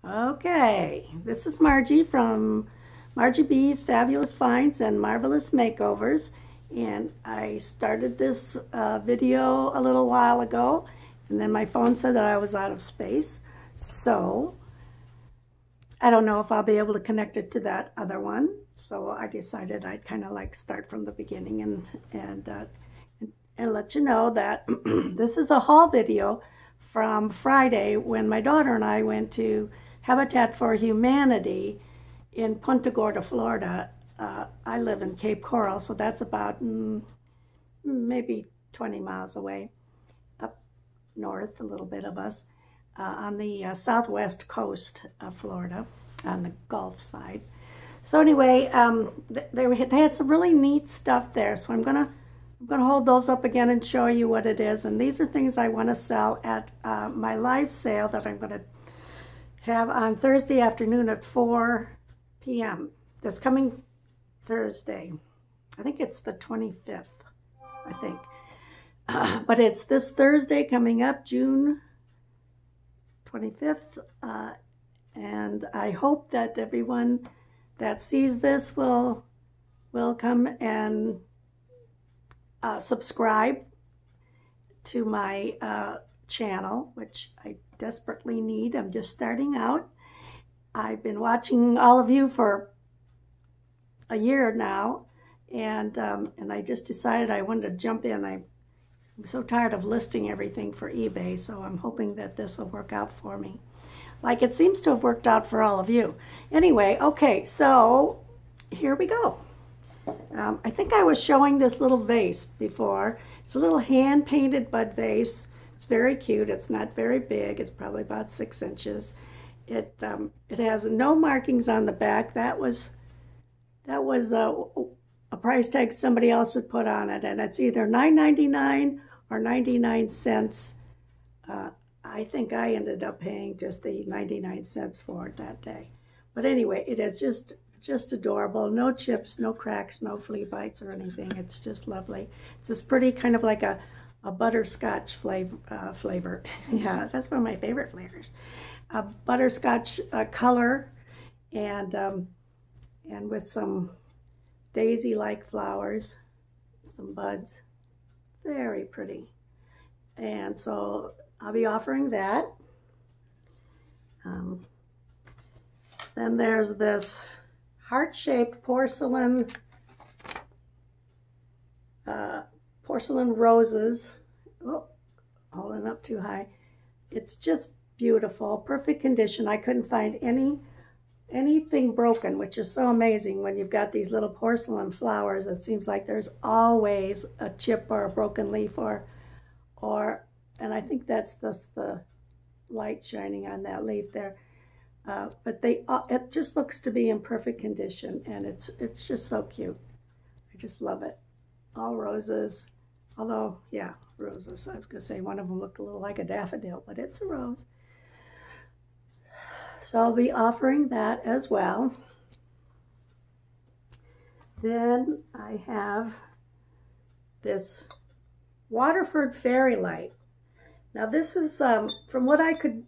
Okay, this is Margie from Margie B's Fabulous Finds and Marvelous Makeovers, and I started this video a little while ago, and then my phone said that I was out of space, so I don't know if I'll be able to connect it to that other one, so I decided I'd kind of like start from the beginning and let you know that this is a haul video from Friday when my daughter and I went to Habitat for Humanity in Punta Gorda, Florida. I live in Cape Coral, so that's about maybe 20 miles away, up north a little bit of us, on the southwest coast of Florida, on the Gulf side. So anyway, they had some really neat stuff there, so I'm gonna hold those up again and show you what it is. And these are things I want to sell at my live sale that I'm going to have on Thursday afternoon at 4 p.m. This coming Thursday. I think it's the 25th, I think. But it's this Thursday coming up, June 25th. And I hope that everyone that sees this will come and subscribe to my channel, which I desperately need. I'm just starting out. I've been watching all of you for a year now, and I just decided I wanted to jump in. I'm so tired of listing everything for eBay, so I'm hoping that this will work out for me, like it seems to have worked out for all of you. Anyway, okay, so here we go. I think I was showing this little vase before. It's a little hand-painted bud vase. It's very cute. It's not very big. It's probably about 6 inches. It has no markings on the back. That was a price tag somebody else had put on it, and it's either $9.99 or 99 cents. I think I ended up paying just the 99 cents for it that day. But anyway, it is just adorable. No chips, no cracks, no flea bites or anything. It's just lovely. It's this pretty kind of like a butterscotch flavor. Yeah, that's one of my favorite flavors. A butterscotch color, and with some daisy-like flowers, some buds. Very pretty. And so I'll be offering that. Then there's this heart-shaped porcelain roses. Oh, holding up too high. It's just beautiful, perfect condition. I couldn't find anything broken, which is so amazing when you've got these little porcelain flowers. It seems like there's always a chip or a broken leaf and I think that's just the light shining on that leaf there. But it just looks to be in perfect condition, and it's just so cute. I just love it. All roses, although, yeah, roses. I was going to say one of them looked a little like a daffodil, but it's a rose. So I'll be offering that as well. Then I have this Waterford fairy light. Now this is, from what I could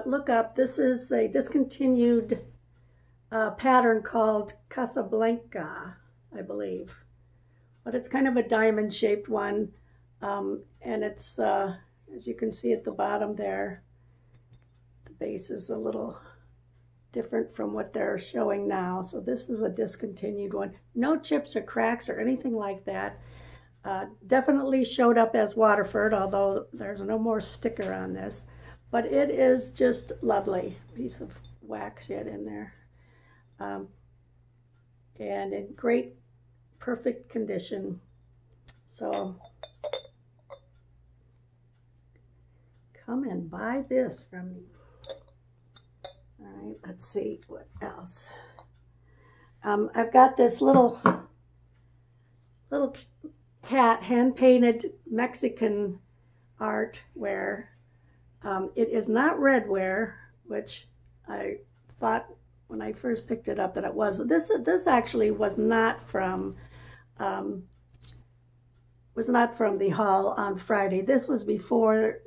look up, this is a discontinued pattern called Casablanca, I believe. But it's kind of a diamond-shaped one, and it's, as you can see at the bottom there, the base is a little different from what they're showing now. So this is a discontinued one. No chips or cracks or anything like that. Definitely showed up as Waterford, although there's no more sticker on this. But it is just lovely. Piece of wax yet in there. And in great, perfect condition. So come and buy this from me. All right, let's see what else. I've got this little cat, hand-painted Mexican artware. It is not redware, which I thought when I first picked it up that it was. This actually was not from the haul on Friday. This was before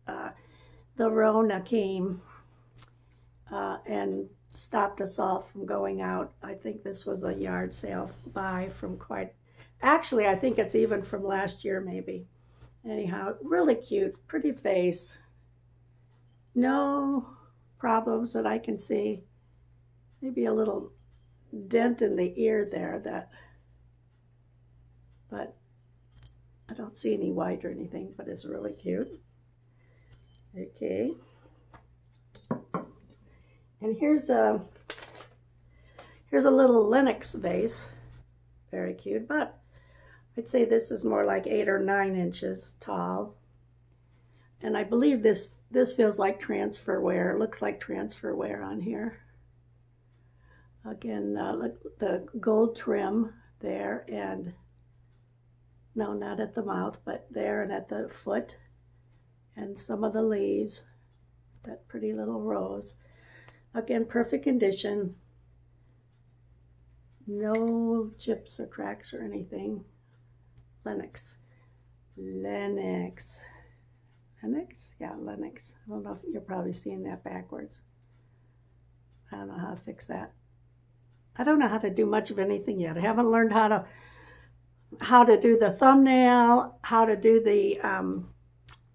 the Rona came. and stopped us all from going out. I think this was a yard sale buy from actually, I think it's even from last year maybe. Anyhow, really cute, pretty face. No problems that I can see. Maybe a little dent in the ear there, but I don't see any white or anything, but it's really cute. Okay. And here's a little Lenox vase. Very cute, but I'd say this is more like 8 or 9 inches tall. And I believe this feels like transfer wear. It looks like transfer wear on here. Again, look, the gold trim there, and no, not at the mouth, but there and at the foot, and some of the leaves, that pretty little rose. Again, perfect condition. No chips or cracks or anything. Lenox. Lenox. Lenox? Yeah, Lenox. I don't know if you're probably seeing that backwards. I don't know how to fix that. I don't know how to do much of anything yet. I haven't learned how to do the thumbnail, how to do the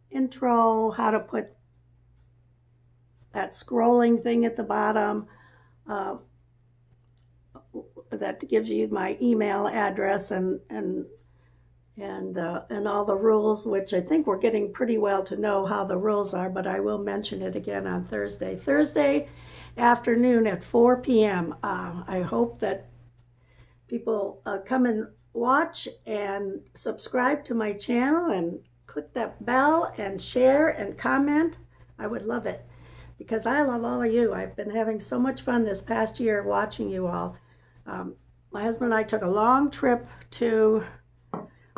intro, how to put that scrolling thing at the bottom that gives you my email address and all the rules, which I think we're getting pretty well to know how the rules are, but I will mention it again on Thursday. Thursday afternoon at 4 p.m. I hope that people come and watch and subscribe to my channel and click that bell and share and comment. I would love it because I love all of you. I've been having so much fun this past year watching you all. My husband and I took a long trip to,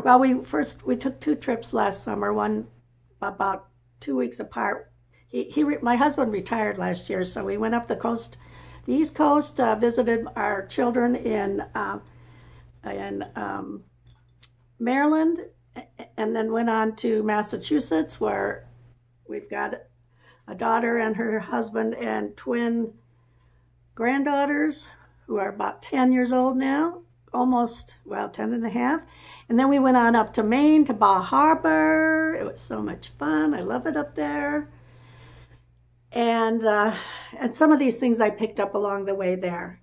well, we took 2 trips last summer, one about 2 weeks apart. My husband retired last year, so we went up the coast, the East Coast, visited our children in Maryland, and then went on to Massachusetts, where we've got a daughter and her husband and twin granddaughters who are about 10 years old now, almost, well, 10 and a half. And then we went on up to Maine, to Bar Harbor. It was so much fun. I love it up there. And some of these things I picked up along the way there.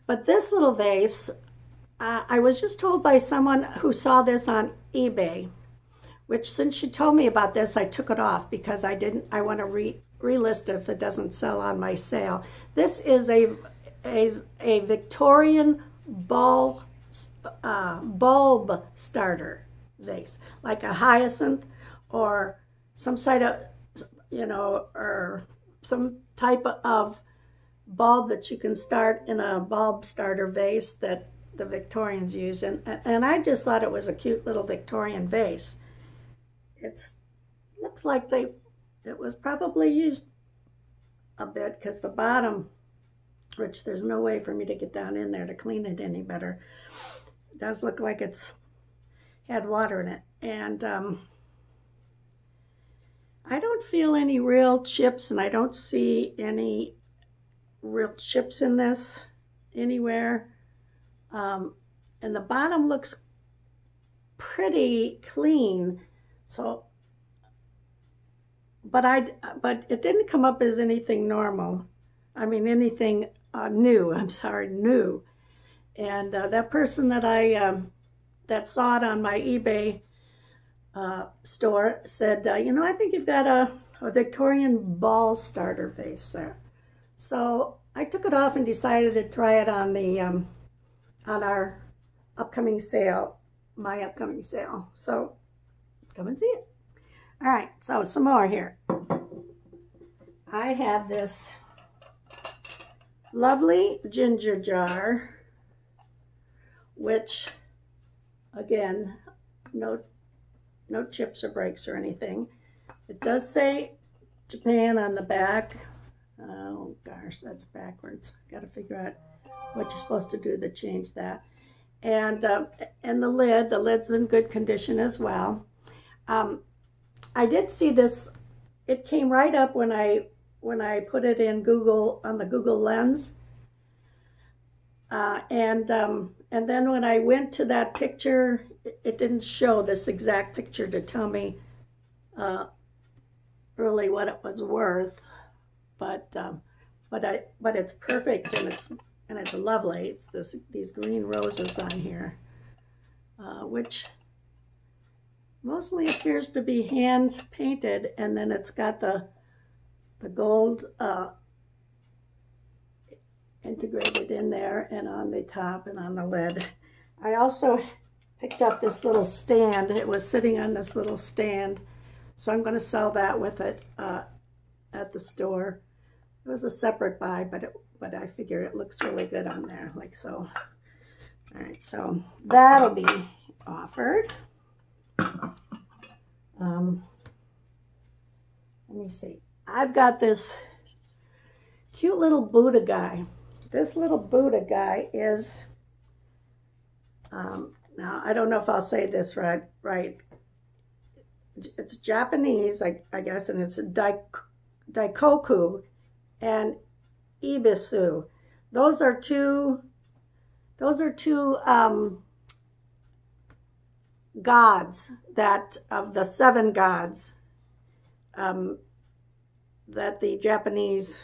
But this little vase, I was just told by someone who saw this on eBay, which since she told me about this, I took it off because I want to relist it if it doesn't sell on my sale. This is a Victorian bulb starter vase, like a hyacinth or some sort of, or some type of bulb that you can start in a bulb starter vase that the Victorians used. And I just thought it was a cute little Victorian vase. It looks like it was probably used a bit because the bottom, which there's no way for me to get down in there to clean it any better, it does look like it's had water in it. And I don't feel any real chips, and I don't see any real chips in this anywhere. And the bottom looks pretty clean. So, but it didn't come up as anything normal. I mean, anything new. I'm sorry, new. And that person that that saw it on my eBay store said, I think you've got a Victorian ball starter vase there. So I took it off and decided to try it on our upcoming sale, my upcoming sale. So come and see it. All right, so some more here. I have this lovely ginger jar, which, again, no chips or breaks or anything. It does say Japan on the back. Oh gosh, that's backwards. Got to figure out what you're supposed to do to change that. And the lid's in good condition as well. I did see this. It came right up when I when I put it in Google, on the Google Lens. And then when I went to that picture, it didn't show this exact picture to tell me really what it was worth, but it's perfect, and it's lovely. It's these green roses on here, which mostly appears to be hand painted, and then it's got the gold integrated in there and on the top and on the lid. I also picked up this little stand. It was sitting on this little stand, so I'm going to sell that with it at the store. It was a separate buy, but I figure it looks really good on there, like so. All right, so that'll be offered. Let me see. I've got this cute little Buddha guy. This little Buddha guy is, now I don't know if I'll say this right. It's Japanese, I guess, and it's Daikoku and Ibisu. Those are two gods that of the 7 gods that the Japanese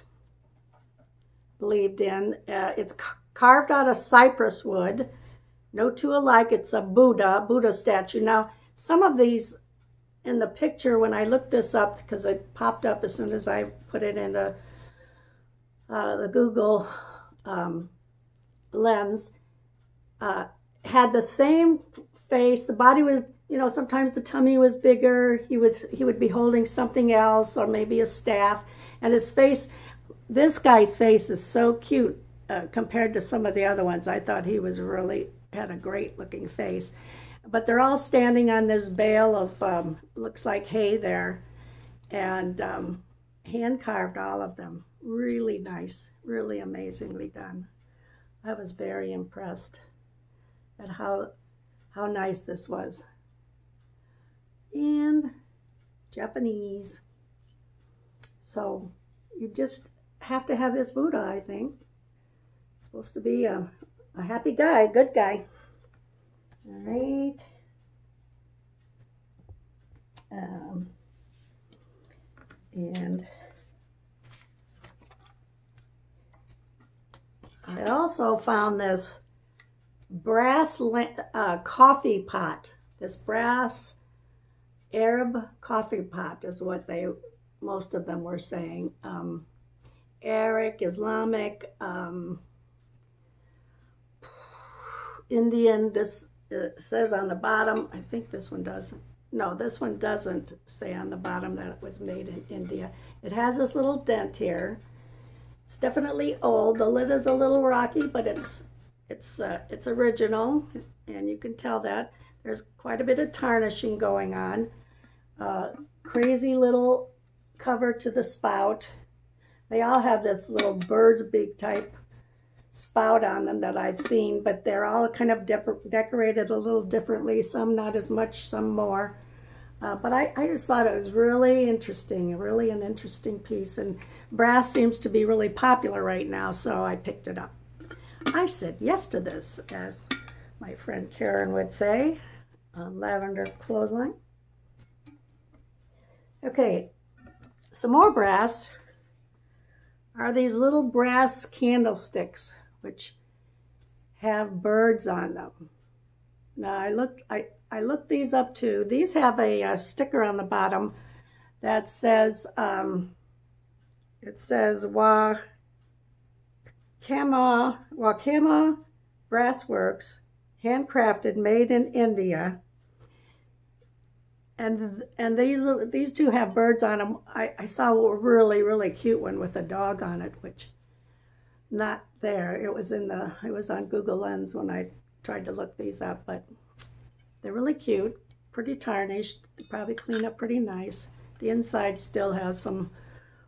believed in. It's carved out of cypress wood, no two alike. It's a Buddha statue. Now, some of these in the picture, when I looked this up, because it popped up as soon as I put it into the Google Lens, had the same face. The body was, sometimes the tummy was bigger. He would be holding something else, or maybe a staff, and his face. This guy's face is so cute compared to some of the other ones. I thought he was really had a great looking face. But they're all standing on this bale of looks like hay there, and hand carved, all of them. Really nice, really amazingly done. I was very impressed at how nice this was. And Japanese. So you just have to have this Buddha, I think. It's supposed to be a happy guy, good guy. All right. And I also found this brass coffee pot. This brass Arab coffee pot is what most of them were saying. Arabic, Islamic, Indian. This says on the bottom, I think this one doesn't. No, this one doesn't say on the bottom that it was made in India. It has this little dent here. It's definitely old. The lid is a little rocky, but it's original, and you can tell that. There's quite a bit of tarnishing going on. Crazy little cover to the spout. They all have this little bird's beak type spout on them that I've seen, but they're all kind of decorated a little differently. Some not as much, some more. But I just thought it was really interesting, really an interesting piece. And brass seems to be really popular right now, so I picked it up. I said yes to this, as my friend Karen would say, on Lavender Clothesline. Okay, some more brass are these little brass candlesticks, which have birds on them. Now I looked these up too. These have a sticker on the bottom that says it says Wakama Brassworks, handcrafted, made in India. And these two have birds on them. I saw a really cute one with a dog on it, which not there. It was on Google Lens when I tried to look these up, but they're really cute, pretty tarnished, probably clean up pretty nice. The inside still has some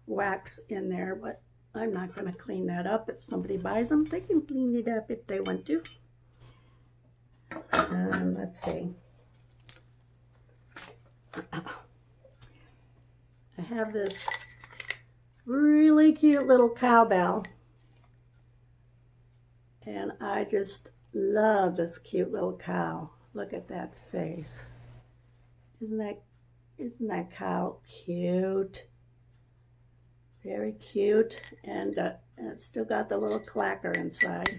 wax in there, but I'm not going to clean that up. If somebody buys them, they can clean it up if they want to. Let's see. I Really cute little cowbell. And I just love this cute little cow. Look at that face. Isn't that cow cute? Very cute. And it's still got the little clacker inside.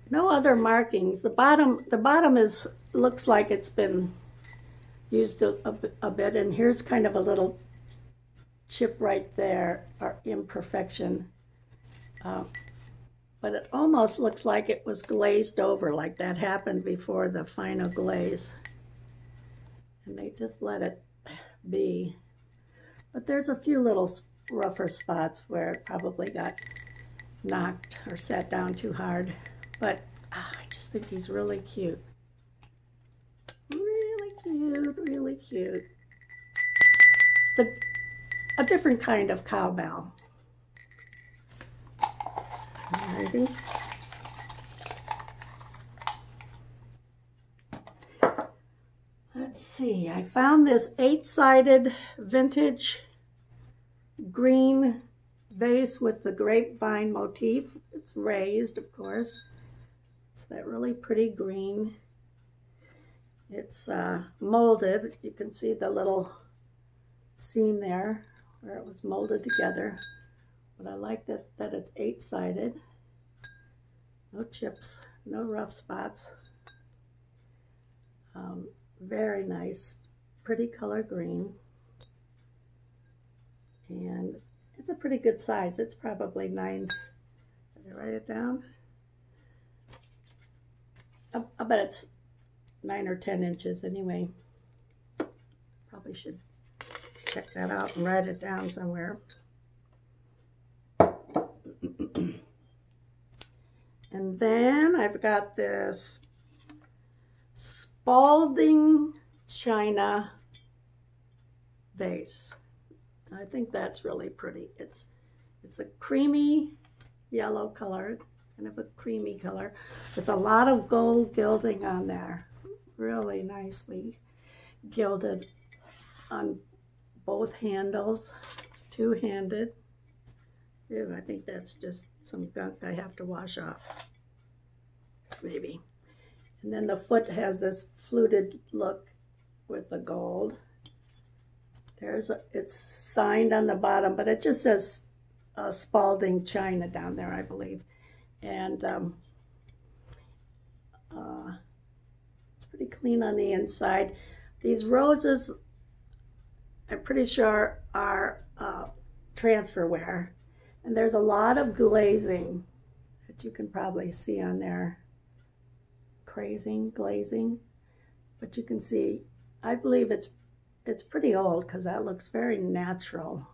No other markings. The bottom is looks like it's been used a bit, and here's kind of a little chip right there, or imperfection. But it almost looks like it was glazed over, like that happened before the final glaze. And they just let it be. But there's a few little rougher spots where it probably got knocked or sat down too hard. But I just think he's really cute. Really cute, really cute. It's a different kind of cowbell. Alrighty. Let's see, I found this 8-sided vintage green vase with the grapevine motif. It's raised, of course. It's that really pretty green. It's molded. You can see the little seam there where it was molded together. But I like that it's 8-sided. No chips, no rough spots. Very nice, pretty color green. And it's a pretty good size. It's probably 9, did I write it down? I bet it's 9 or 10 inches anyway. Probably should check that out and write it down somewhere. And then I've got this Spalding China vase. I think that's really pretty. It's a creamy yellow color, kind of a creamy color, with a lot of gold gilding on there. Really nicely gilded on both handles. It's two-handed. Ew, I think that's just some gunk I have to wash off, maybe. And then the foot has this fluted look with the gold. It's signed on the bottom, but it just says Spalding China down there, I believe. And it's pretty clean on the inside. These roses, I'm pretty sure, are transferware. And there's a lot of glazing that you can probably see on there. Glazing. But you can see, I believe it's pretty old because that looks very natural.